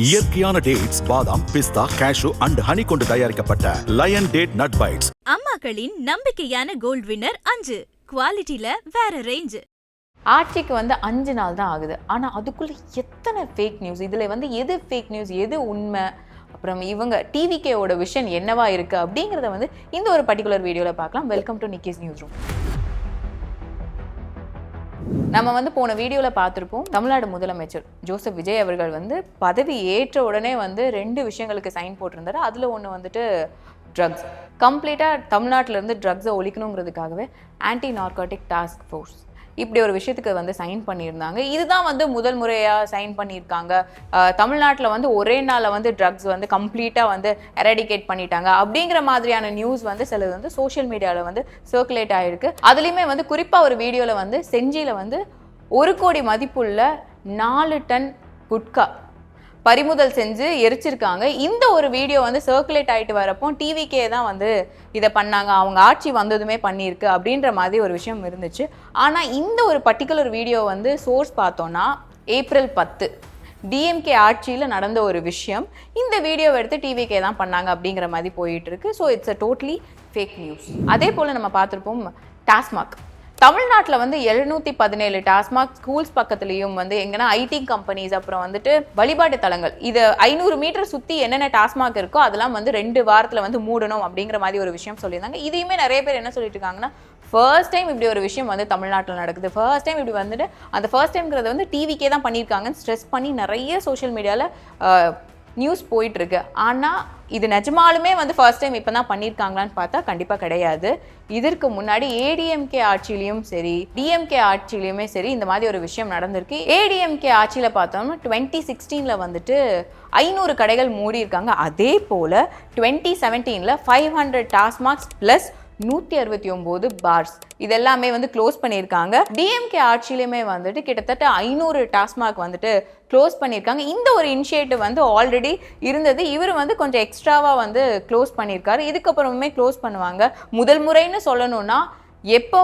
இயற்கையான டேட்ஸ், பாதாம், பிஸ்தா, cash and honey கொண்டு தயாரிக்கப்பட்ட லயன் டேட் நட் பைட்ஸ். அம்மாக்களின் நம்பிக்கையான கோல்ட் வின்னர் 5 குவாலிட்டில வேற ரேஞ்ச். ஆட்சிக்கு 5 நாள் தான் ஆகுது. ஆனால் அதுக்குள்ளே எத்தனை ஃபேக் நியூஸ், இதில் எது ஃபேக் நியூஸ், எது உண்மை, அப்புறம் இவங்க டிவிகேவோட விஷன் என்னவா இருக்குது அப்படிங்கிறத இந்த ஒரு பர்டிகுலர் வீடியோவில் பார்க்கலாம். Welcome to Nikki's news room. நம்ம போன வீடியோவில் பார்த்துருப்போம், தமிழ்நாடு முதலமைச்சர் ஜோசப் விஜய் அவர்கள் பதவி ஏற்ற உடனே 2 விஷயங்களுக்கு சைன் போட்டிருந்தாரு. அதில் ஒன்று ட்ரக்ஸ். கம்ப்ளீட்டாக தமிழ்நாட்டிலேருந்து ட்ரக்ஸை ஒழிக்கணுங்கிறதுக்காகவே ஆன்டி நார்காட்டிக் டாஸ்க் ஃபோர்ஸ் இப்படி ஒரு விஷயத்துக்கு சைன் பண்ணியிருந்தாங்க. இதுதான் முதல் முறையாக சைன் பண்ணியிருக்காங்க. தமிழ்நாட்டில் ஒரே நாளில் ட்ரக்ஸ் கம்ப்ளீட்டாக எராடிகேட் பண்ணிட்டாங்க அப்படிங்கிற மாதிரியான நியூஸ் சிலது சோஷியல் மீடியாவில் சர்க்குலேட் ஆகிருக்கு. அதுலேயுமே குறிப்பாக ஒரு வீடியோவில் செஞ்சியில் 1 கோடி மதிப்புள்ள 4 டன் குட்கா பறிமுதல் செஞ்சு எரிச்சிருக்காங்க. இந்த ஒரு வீடியோ சர்க்குலேட் ஆகிட்டு வரப்போ டிவிக்கே தான் இதை பண்ணாங்க, அவங்க ஆட்சி வந்ததுமே பண்ணியிருக்கு அப்படின்ற மாதிரி ஒரு விஷயம் இருந்துச்சு. ஆனால் இந்த ஒரு பர்டிகுலர் வீடியோ சோர்ஸ் பார்த்தோன்னா ஏப்ரல் 10 டிஎம்கே ஆட்சியில் நடந்த ஒரு விஷயம். இந்த வீடியோவை எடுத்து டிவிக்கே தான் பண்ணாங்க அப்படிங்கிற மாதிரி போயிட்டு இருக்கு. So it's a totally fake news. அதே போல் நம்ம பார்த்துருப்போம், டாஸ்மாக் தமிழ்நாட்டில் 717 டாஸ்மாக் ஸ்கூல்ஸ் பக்கத்துலேயும் எங்கன்னா ஐடி கம்பெனிஸ், அப்புறம் வழிபாட்டு தலங்கள், இது 500 மீட்டர் சுற்றி என்னென்ன டாஸ்மாக் இருக்கோ அதெல்லாம் 2 வாரத்தில் மூடணும் அப்படிங்கிற மாதிரி ஒரு விஷயம் சொல்லியிருந்தாங்க. இதையுமே நிறைய பேர் என்ன சொல்லிட்டு இருக்காங்கன்னா, ஃபர்ஸ்ட் டைம் இப்படி ஒரு விஷயம் தமிழ்நாட்டில் நடக்குது, ஃபர்ஸ்ட் டைம் இப்படி அந்த ஃபர்ஸ்ட் டைம்ங்கிறத டிவிக்கே தான் பண்ணியிருக்காங்கன்னு ஸ்ட்ரெஸ் பண்ணி நிறைய சோஷியல் மீடியாவில் நியூஸ் போயிட்டுருக்கு. ஆனால் இது நிஜமாலுமே ஃபர்ஸ்ட் டைம் இப்போ தான் பண்ணியிருக்காங்களான்னு பார்த்தா கண்டிப்பாக கிடையாது. இதற்கு முன்னாடி ஏடிஎம்கே ஆட்சியிலையும் சரி, டிஎம்கே ஆட்சியிலையுமே சரி இந்த மாதிரி ஒரு விஷயம் நடந்திருக்கு. ஏடிஎம்கே ஆட்சியில் பார்த்தோம்னா 2016 500 கடைகள் மூடி இருக்காங்க. அதே போல் 2017 500 டாஸ்மாக்ஸ் ப்ளஸ் 169 பார்ஸ் இதெல்லாமே க்ளோஸ் பண்ணியிருக்காங்க. டிஎம்கே ஆட்சியிலுமே கிட்டத்தட்ட 500 டாஸ்மாக் க்ளோஸ் பண்ணியிருக்காங்க. இந்த ஒரு இனிஷியேட்டிவ் ஆல்ரெடி இருந்தது. இவர் கொஞ்சம் எக்ஸ்ட்ராவாக க்ளோஸ் பண்ணியிருக்காரு. இதுக்கப்புறமே க்ளோஸ் பண்ணுவாங்க. முதல் முறைன்னு சொல்லணும்னா எப்போ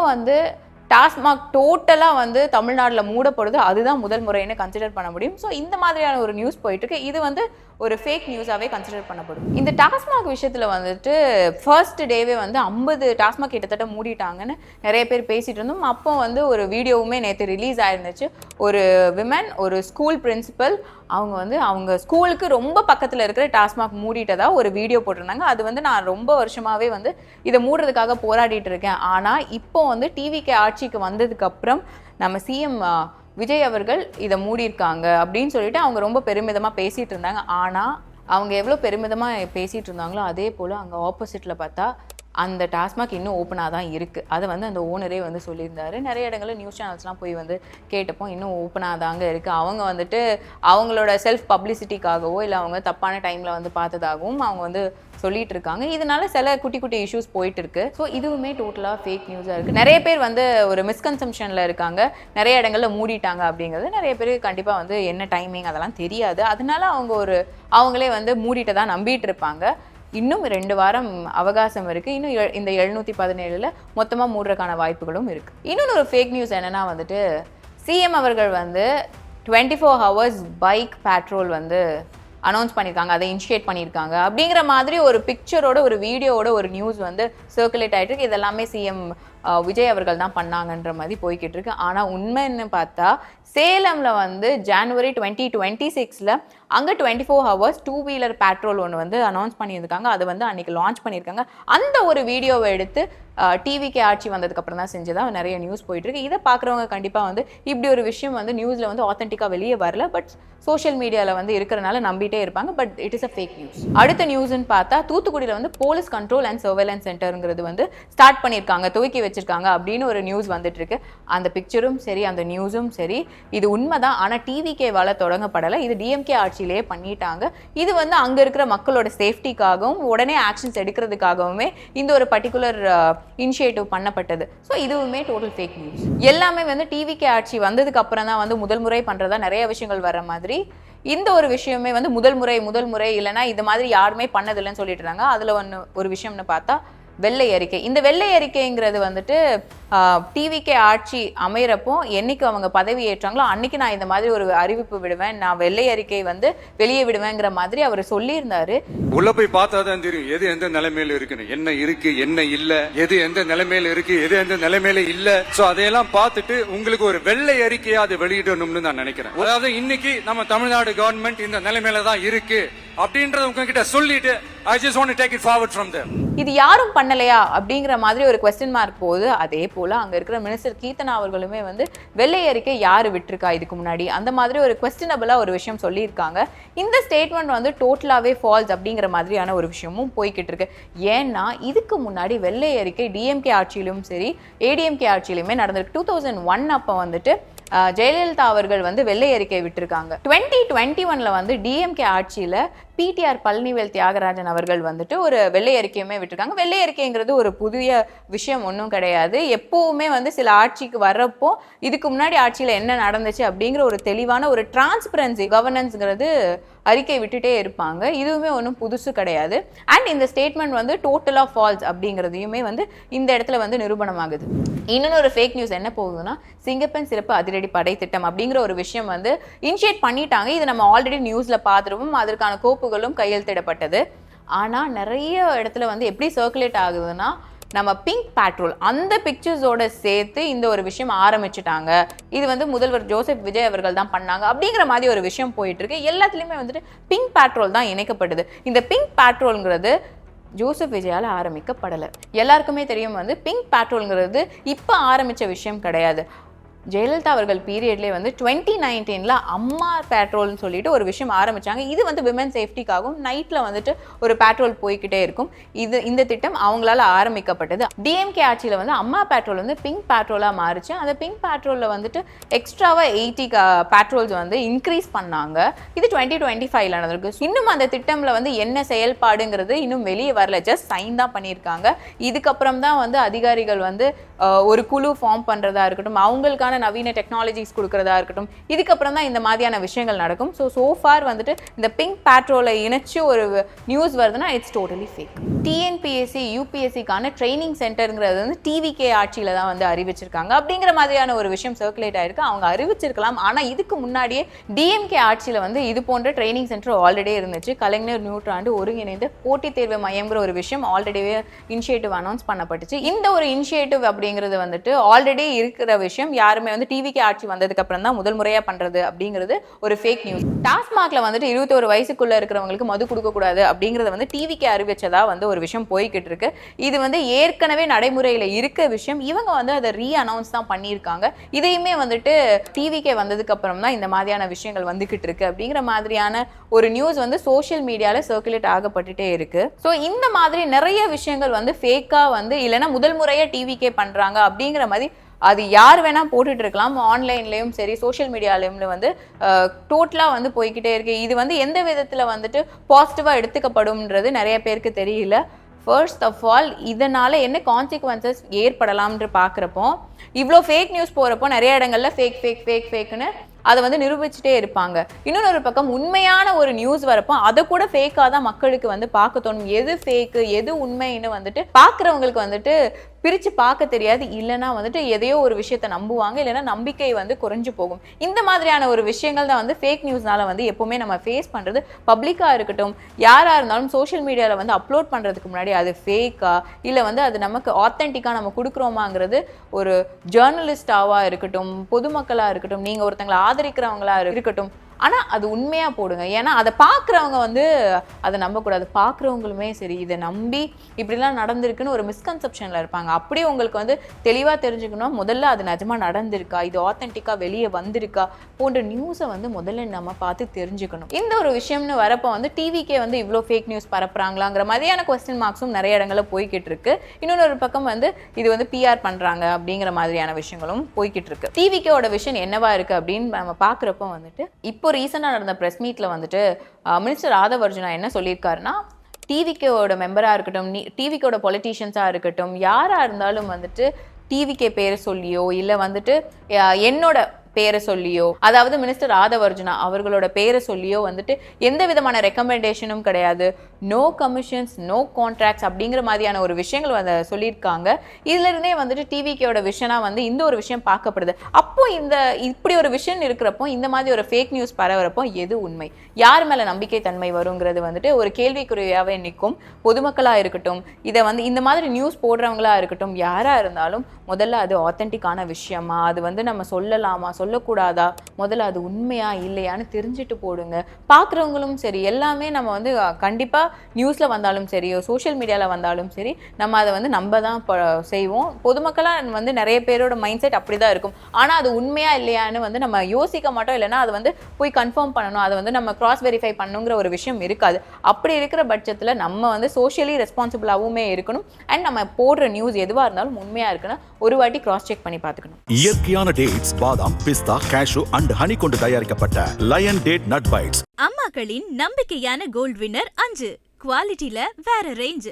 டாஸ்மாக் டோட்டலாக தமிழ்நாட்டில் மூடப்படுது, அதுதான் முதல் முறைன்னு கன்சிடர் பண்ண முடியும். ஸோ இந்த மாதிரியான ஒரு நியூஸ் போயிட்டுருக்கு. இது ஒரு ஃபேக் நியூஸாகவே கன்சிடர் பண்ணப்படும். இந்த டாஸ்மாக் விஷயத்தில் ஃபர்ஸ்ட் டேவே 50 டாஸ்மாக் கிட்டத்தட்ட மூடிட்டாங்கன்னு நிறைய பேர் பேசிகிட்டு இருந்தோம். அப்போ ஒரு வீடியோவுமே நேற்று ரிலீஸ் ஆயிருந்துச்சு. ஒரு விமன், ஒரு ஸ்கூல் பிரின்சிபல், அவங்க அவங்க ஸ்கூலுக்கு ரொம்ப பக்கத்தில் இருக்கிற டாஸ்மாக் மூடிட்டதா ஒரு வீடியோ போட்டிருந்தாங்க. அது நான் ரொம்ப வருஷமாகவே இதை மூடுறதுக்காக போராடிட்டு இருக்கேன். ஆனால் இப்போ டிவிக்கே ஆட்சிக்கு வந்ததுக்கப்புறம் நம்ம சிஎம் விஜய் அவர்கள் இதை மூடியிருக்காங்க அப்படின்னு சொல்லிட்டு அவங்க ரொம்ப பெருமிதமாக பேசிகிட்டு இருந்தாங்க. ஆனால் அவங்க எவ்வளோ பெருமிதமாக பேசிகிட்டு இருந்தாங்களோ அதே போல் அங்கே ஆப்போசிட்டில் பார்த்தா அந்த டாஸ்மாக் இன்னும் ஓப்பனாக தான் இருக்குது. அதை அந்த ஓனரே சொல்லியிருந்தாரு. நிறைய இடங்களில் நியூஸ் சேனல்ஸ்லாம் போய் கேட்டப்போ இன்னும் ஓப்பனாக தாங்க இருக்குது. அவங்க அவங்களோட செல்ஃப் பப்ளிசிட்டிக்காகவோ இல்லை அவங்க தப்பான டைமில் பார்த்ததாகவும் அவங்க சொல்லிட்டு இருக்காங்க. இதனால சில குட்டி குட்டி இஷ்யூஸ் போயிட்டு இருக்கு. ஸோ இதுவுமே டோட்டலாக ஃபேக் நியூஸாக இருக்குது. நிறைய பேர் ஒரு மிஸ்கன்செப்ஷனில் இருக்காங்க. நிறைய இடங்களில் மூடிட்டாங்க அப்படிங்கிறது நிறைய பேர் கண்டிப்பாக என்ன டைமிங் அதெல்லாம் தெரியாது. அதனால அவங்க அவங்களே மூடிட்டு தான் நம்பிட்டு இருப்பாங்க. இன்னும் 2 வாரம் அவகாசம் இருக்குது. இன்னும் இந்த 717 மொத்தமாக மூடுறதுக்கான வாய்ப்புகளும் இருக்குது. இன்னொன்று ஒரு ஃபேக் நியூஸ் என்னென்னா சிஎம் அவர்கள் 24 ஹவர்ஸ் பைக் பேட்ரோல் அனௌன்ஸ் பண்ணியிருக்காங்க, அதை இனிஷியேட் பண்ணியிருக்காங்க அப்படிங்கிற மாதிரி ஒரு பிக்சரோட ஒரு வீடியோவோட ஒரு நியூஸ் சர்க்குலேட் ஆகிட்டு இருக்கு. இதெல்லாமே சிஎம் விஜய் அவர்கள் தான் பண்ணாங்கன்ற மாதிரி போய்கிட்டு இருக்கு. ஆனால் உண்மைன்னு பார்த்தா சேலமில் ஜனவரி 2026 அங்கே 24 ஹவர்ஸ் 2 வீலர் பேட்ரோல் ஒன்று அனௌன்ஸ் பண்ணியிருக்காங்க. அது அன்றைக்கி லான்ச் பண்ணியிருக்காங்க. அந்த ஒரு வீடியோவை எடுத்து டிவிக்கே ஆட்சி வந்ததுக்கப்புறம் தான் செஞ்சதாக நிறைய நியூஸ் போயிட்டுருக்கு. இதை பார்க்குறவங்க கண்டிப்பாக இப்படி ஒரு விஷயம் நியூஸில் ஆத்தென்டிக்காக வெளியே வரல, பட் சோஷியல் மீடியாவில் இருக்கிறனால நம்பிட்டே இருப்பாங்க. But it is a fake news. அடுத்த நியூஸ்ன்னு பார்த்தா தூத்துக்குடியில் போலீஸ் கண்ட்ரோல் அண்ட் சர்வேலன்ஸ் சென்டருங்கிறது ஸ்டார்ட் பண்ணியிருக்காங்க, துவக்கி வச்சிருக்காங்க அப்படின்னு ஒரு நியூஸ் வந்துட்டு இருக்கு. அந்த பிக்சரும் சரி, அந்த நியூஸும் சரி, இது உண்மைதான். ஆனால் டிவிகேவால் தொடங்கப்படலை, இது டிஎம்கே ஆட்சியிலேயே பண்ணிட்டாங்க. இது அங்கே இருக்கிற மக்களோட சேஃப்டிக்காகவும் உடனே ஆக்ஷன்ஸ் எடுக்கிறதுக்காகவுமே இந்த ஒரு பர்டிகுலர் இனிஷியேட்டிவ் பண்ணப்பட்டது. ஸோ இதுவுமே டோட்டல் ஃபேக் நியூஸ். எல்லாமே டிவிகே ஆட்சி வந்ததுக்கு அப்புறம் தான் முதல் முறை பண்ணுறதா நிறைய விஷயங்கள் வர மாதிரி இந்த ஒரு விஷயமே முதல் முறை இல்லைன்னா இது மாதிரி யாருமே பண்ணதில்லைன்னு சொல்லிட்டு இருந்தாங்க. அதில் ஒரு விஷயம்னு பார்த்தா வெள்ளை அறிக்கை. இந்த வெள்ளை அறிக்கைங்கிறது வந்துட்டு டிவிகே ஆட்சி அமையறப்போ என்னைக்கு அவங்க பதவி ஏற்றாங்களோ அன்னைக்கு நான் இந்த மாதிரி ஒரு அறிவிப்பு விடுவேன், நான் வெள்ளை அறிக்கை வந்து வெளியே விடுவேங்கிற மாதிரி அவர் சொல்லியிருந்தாரு. உள்ள போய் பார்த்தா தான் தெரியும் எது எந்த நிலைமையில இருக்குன்னு, என்ன இருக்கு என்ன இல்ல, எது எந்த நிலைமையில இருக்கு எது எந்த நிலைமையில இல்ல. சோ அதையெல்லாம் பார்த்துட்டு உங்களுக்கு ஒரு வெள்ளை அறிக்கையா அதை வெளியிடணும்னு நான் நினைக்கிறேன். அதாவது இன்னைக்கு நம்ம தமிழ்நாடு கவர்மெண்ட் இந்த நிலைமையில தான் இருக்கு அப்படின்றத உங்ககிட்ட சொல்லிட்டு I just want to take it forward from there. இது யாரும் பண்ணலையா அப்படிங்கிற மாதிரி ஒரு क्वेश्चन மார்க் போகுது. அதே போல அங்க இருக்கிற மினிஸ்டர் கீர்த்தனா அவர்களுமே வந்து வெள்ளை அறிக்கை யாரு விட்டுருக்கா இதுக்கு முன்னாடி அந்த மாதிரி ஒரு குவெஸ்டனபிளா ஒரு விஷயம் சொல்லியிருக்காங்க. இந்த ஸ்டேட்மெண்ட் வந்து டோட்டலாவே ஃபால்ஸ் அப்படிங்கிற மாதிரியான ஒரு விஷயமும் போய்கிட்டு இருக்கு. ஏன்னா இதுக்கு முன்னாடி வெள்ளை அறிக்கை டிஎம்கே ஆட்சியிலும் சரி ஏடிஎம்கே ஆட்சியிலுமே நடந்திருக்கு. 2001 அப்போ வந்துட்டு ஜெயலலிதா அவர்கள் வந்து வெள்ளை அறிக்கை விட்டுருக்காங்க. 2021 வந்து டிஎம்கே ஆட்சியில பிடிஆர் பழனிவேல் தியாகராஜன் அவர்கள் வந்துட்டு ஒரு வெள்ளை அறிக்கையுமே விட்டுருக்காங்க. வெள்ளை அறிக்கைங்கிறது ஒரு புதிய விஷயம் ஒன்றும் கிடையாது. எப்பவுமே வந்து சில ஆட்சிக்கு வர்றப்போ இதுக்கு முன்னாடி ஆட்சியில என்ன நடந்துச்சு அப்படிங்கிற ஒரு தெளிவான ஒரு டிரான்ஸ்பரன்சி கவர்னன்ஸ்ங்கிறது அறிக்கை விட்டுட்டே இருப்பாங்க. இதுவுமே ஒன்றும் புதுசு கிடையாது. அண்ட் இந்த ஸ்டேட்மெண்ட் வந்து டோட்டலா ஃபால்ஸ் அப்படிங்கிறதையுமே வந்து இந்த இடத்துல வந்து நிரூபணமாகுது. இன்னொரு ஃபேக் நியூஸ் என்ன போகுதுன்னா சிங்கப்பெண் சிறப்பு அதிரடி படை திட்டம் அப்படிங்கிற ஒரு விஷயம் வந்து இனிஷியேட் பண்ணிட்டாங்க. இது நம்ம ஆல்ரெடி நியூஸ்ல பார்த்துருவோம். அதற்கான கோப்புகளும் கையெழுத்திடப்பட்டது. ஆனா நிறைய இடத்துல வந்து எப்படி சர்க்குலேட் ஆகுதுன்னா நம்ம பிங்க் பேட்ரோல் அந்த பிக்சர்ஸோட சேர்த்து இந்த ஒரு விஷயம் ஆரம்பிச்சுட்டாங்க. இது வந்து முதல்வர் ஜோசப் விஜய் அவர்கள் தான் பண்ணாங்க அப்படிங்கிற மாதிரி ஒரு விஷயம் போயிட்டு இருக்கு. எல்லாத்துலயுமே வந்துட்டு பிங்க் பேட்ரோல் தான் இணைக்கப்படுது. இந்த பிங்க் பேட்ரோல்ங்கிறது ஜோசப் விஜயால ஆரம்பிக்கப்படலை. எல்லாருக்குமே தெரியும் வந்து பிங்க் பேட்ரோல்ங்கிறது இப்போ ஆரம்பிச்ச விஷயம் கிடையாது. ஜெயலலிதா அவர்கள் பீரியட்லேயே வந்து 2019 அம்மா பேட்ரோல்னு சொல்லிட்டு ஒரு விஷயம் ஆரம்பிச்சாங்க. இது வந்து விமன் சேஃப்டிக்காகவும் நைட்டில் வந்துட்டு ஒரு பேட்ரோல் போய்கிட்டே இருக்கும். இந்த திட்டம் அவங்களால ஆரம்பிக்கப்பட்டது. டிஎம்கே ஆட்சியில் வந்து அம்மா பேட்ரோல் வந்து பிங்க் பேட்ரோலாக மாறிச்சு. அந்த பிங்க் பேட்ரோலில் வந்துட்டு எக்ஸ்ட்ராவாக 80 பேட்ரோல்ஸ் வந்து இன்க்ரீஸ் பண்ணாங்க. இது 2025 நடந்திருக்கு. இன்னும் அந்த திட்டம்ல வந்து என்ன செயல்பாடுங்கிறது இன்னும் வெளியே வரல. ஜஸ்ட் சைன் தான் பண்ணியிருக்காங்க. இதுக்கப்புறம் தான் வந்து அதிகாரிகள் வந்து ஒரு குழு ஃபார்ம் பண்ணுறதா இருக்கட்டும், அவங்களுக்கான நவீன டெக்னாலஜிஸ் கொடுக்கறதா இருக்கட்டும், இதுக்கப்புறம் தான் இந்த மாதிரியான விஷயங்கள் நடக்கும். ஸோ ஃபார் வந்துட்டு இந்த பிங்க் பேட்ரோலை இணைச்சு ஒரு நியூஸ் வருதுன்னா இட்ஸ் டோட்டலி ஃபேக். டிஎன்பிஎஸ்சி யூபிஎஸ்சிக்கான ட்ரைனிங் சென்டருங்கிறது வந்து டிவிகே ஆட்சியில் தான் வந்து அறிவிச்சிருக்காங்க அப்படிங்கிற மாதிரியான ஒரு விஷயம் சர்க்குலேட் ஆயிருக்கு. அவங்க அறிவிச்சிருக்கலாம். ஆனால் இதுக்கு முன்னாடியே டிஎம்கே ஆட்சியில் வந்து இது போன்ற ட்ரைனிங் சென்டர் ஆல்ரெடி இருந்துச்சு. கலைஞர் நூற்றாண்டு ஒருங்கிணைந்த போட்டித் தேர்வு மையம்ங்கிற ஒரு விஷயம் ஆல்ரெடியே இனிஷியேட்டிவ் அனௌன்ஸ் பண்ணப்பட்டுச்சு. இந்த ஒரு இனிஷியேட்டிவ் அப்படிங்கிறது வந்துட்டு ஆல்ரெடி இருக்கிற விஷயம். யாருமே வந்து டிவிகே ஆட்சி வந்ததுக்கு அப்புறம் தான் முதல் முறையா பண்றது அப்படிங்கிறது ஒரு ஃபேக் நியூஸ். டாஸ்மாக்ல வந்துட்டு 21 வயசுக்குள்ள இருக்கிறவங்களுக்கு மது கொடுக்க கூடாது அப்படிங்கறத வந்து டிவிகே அறிவிச்சதா வந்து ஒரு விஷயம் போய்கிட்டு இருக்கு. இது வந்து ஏற்கனவே நடைமுறையில இருக்க விஷயம். இவங்க வந்து அதை ரீ அனௌன்ஸ் தான் பண்ணியிருக்காங்க. இதையுமே வந்துட்டு டிவிகே வந்ததுக்கு அப்புறம் தான் இந்த மாதிரியான விஷயங்கள் வந்துகிட்டு இருக்கு அப்படிங்கிற மாதிரியான ஒரு நியூஸ் வந்து சோஷியல் மீடியால சர்க்குலேட் ஆகப்பட்டுட்டே இருக்கு. ஸோ இந்த மாதிரி நிறைய விஷயங்கள் வந்து ஃபேக்கா வந்து இல்லைன்னா முதல் முறையா டிவிகே பண்றாங்க அப்படிங்கிற மாதிரி அது யார் வேணா போட்டுட்டு இருக்கலாம். ஆன்லைன்லயும் சரி சோஷியல் மீடியாலயும் வந்து டோட்டலா வந்து போய்கிட்டே இருக்கு. இது வந்து எந்த விதத்துல வந்துட்டு பாசிட்டிவா எடுத்துக்கப்படும்ன்றது நிறைய பேருக்கு தெரியல. ஃபர்ஸ்ட் ஆஃப் ஆல் இதனால என்ன கான்சிக்வன்சஸ் ஏற்படலாம்னு பார்க்குறப்போ இவ்வளோ ஃபேக் நியூஸ் போகிறப்போ நிறைய இடங்கள்ல ஃபேக்னு அதை வந்து நிரூபிச்சுட்டே இருப்பாங்க. இன்னொரு பக்கம் உண்மையான ஒரு நியூஸ் வரப்போ அதை கூட ஃபேக்காக தான் மக்களுக்கு வந்து பார்க்க தோணும். எது ஃபேக்கு எது உண்மைன்னு வந்துட்டு பார்க்குறவங்களுக்கு வந்துட்டு பிரித்து பார்க்க தெரியாது. இல்லைனா வந்துட்டு எதையோ ஒரு விஷயத்த நம்புவாங்க. இல்லைன்னா நம்பிக்கை வந்து குறைஞ்சு போகும். இந்த மாதிரியான ஒரு விஷயங்கள் தான் வந்து ஃபேக் நியூஸ்னால வந்து எப்பவுமே நம்ம ஃபேஸ் பண்ணுறது. பப்ளிக்காக இருக்கட்டும் யாராக இருந்தாலும் சோஷியல் மீடியாவில் வந்து அப்லோட் பண்ணுறதுக்கு முன்னாடி அது ஃபேக்கா இல்லை வந்து அது நமக்கு ஆத்தென்டிக்காக நம்ம கொடுக்குறோமாங்கிறது ஒரு ஜேர்னலிஸ்டாவாக இருக்கட்டும் பொதுமக்களாக இருக்கட்டும் நீங்கள் ஒருத்தங்களை ஆதரிக்கிறவங்களா இருக்கட்டும் ஆனால் அது உண்மையாக போடுங்க. ஏன்னா அதை பார்க்குறவங்க வந்து அதை நம்பக்கூடாது. பார்க்குறவங்களுமே சரி இதை நம்பி இப்படிலாம் நடந்திருக்குன்னு ஒரு மிஸ்கன்செப்ஷனில் இருப்பாங்க. அப்படியே உங்களுக்கு வந்து தெளிவாக தெரிஞ்சுக்கணும் முதல்ல அது நிஜமாக நடந்திருக்கா, இது ஆத்தென்டிக்காக வெளியே வந்திருக்கா போன்ற நியூஸை வந்து முதல்ல நம்ம பார்த்து தெரிஞ்சுக்கணும். இந்த ஒரு விஷயம்னு வரப்போ வந்து டிவிக்கே வந்து இவ்வளோ ஃபேக் நியூஸ் பரப்புறாங்களாங்கிற மாதிரியான கொஸ்டின் மார்க்ஸும் நிறைய இடங்களில் போய்கிட்டு இருக்கு. இன்னொரு பக்கம் வந்து இது வந்து பிஆர் பண்ணுறாங்க அப்படிங்கிற மாதிரியான விஷயங்களும் போய்கிட்டு இருக்கு. டிவிக்கோட விஷயம் என்னவா இருக்கு அப்படின்னு நம்ம பார்க்குறப்போ வந்துட்டு இப்போ ரீசெண்டாக நடந்த ப்ரெஸ் மீட்டில் வந்துட்டு மினிஸ்டர் ஆதவ் அர்ஜுனா என்ன சொல்லியிருக்காருன்னா டிவிக்கோட மெம்பராக இருக்கட்டும் டிவிக்கோட பொலிட்டீஷியன்ஸாக இருக்கட்டும் யாராக இருந்தாலும் வந்துட்டு டிவிக்கே பேரை சொல்லியோ இல்லை வந்துட்டு என்னோட பேரை சொல்லியோ, அதாவது மினிஸ்டர் ஆதவர்ஜுனா அவர்களோட பேரை சொல்லியோ வந்துட்டு எந்த விதமான ரெக்கமெண்டேஷனும் கிடையாது. நோ கமிஷன்ஸ், நோ கான்ட்ராக்ட்ஸ் அப்படிங்கிற மாதிரியான ஒரு விஷயங்கள் வந்து சொல்லியிருக்காங்க. இதுல இருந்தே வந்துட்டு டிவிக்கோட விஷனா வந்து இந்த ஒரு விஷயம் பார்க்கப்படுது. அப்போ இப்படி ஒரு விஷயம் இருக்கிறப்போ, இந்த மாதிரி ஒரு ஃபேக் நியூஸ் பரவுறப்போ எது உண்மை, யார் மேல நம்பிக்கை தன்மை வருங்கிறது வந்துட்டு ஒரு கேள்விக்குறியாவே நிற்கும். பொதுமக்களா இருக்கட்டும், இதை வந்து இந்த மாதிரி நியூஸ் போடுறவங்களா இருக்கட்டும், யாரா இருந்தாலும் முதல்ல அது ஆத்தென்டிக்கான விஷயமா, அது வந்து நம்ம சொல்லலாமா சொல்லக்கூடாதா, முதல்ல அது உண்மையா இல்லையான்னு தெரிஞ்சுட்டு போடுங்க. பார்க்குறவங்களும் சரி, எல்லாமே நம்ம வந்து கண்டிப்பா நியூஸ்ல வந்தாலும் சரி, சோஷியல் மீடியால வந்தாலும் சரி, நம்ம அதை வந்து நம்ம தான் செய்வோம். பொதுமக்களா வந்து நிறைய பேரோட மைண்ட் செட் அப்படிதான் இருக்கும். ஆனா அது உண்மையா இல்லையான்னு வந்து நம்ம யோசிக்க மாட்டோம். இல்லைன்னா அது வந்து போய் கன்ஃபார்ம் பண்ணணும், அதை வந்து நம்ம கிராஸ் வெரிஃபை பண்ணுங்கிற ஒரு விஷயம் இருக்காது. அப்படி இருக்கிற பட்சத்துல நம்ம வந்து சோஷியலி ரெஸ்பான்சிபிளாகவுமே இருக்கணும். அண்ட் நம்ம போடுற நியூஸ் எதுவா இருந்தாலும் உண்மையா இருக்குன்னா ஒரு வாட்டி கிராஸ் செக் பண்ணி பார்த்துக்கணும். இயற்கையான டேட்ஸ், பாதாம், பிஸ்தா, கேஷு அண்ட் ஹனி கொண்டு தயாரிக்கப்பட்ட லயன் டேட் நட் பைட்ஸ். அம்மாக்களின் நம்பிக்கையான கோல்ட் வின்னர் 5 குவாலிட்டில வேற ரேஞ்ச்.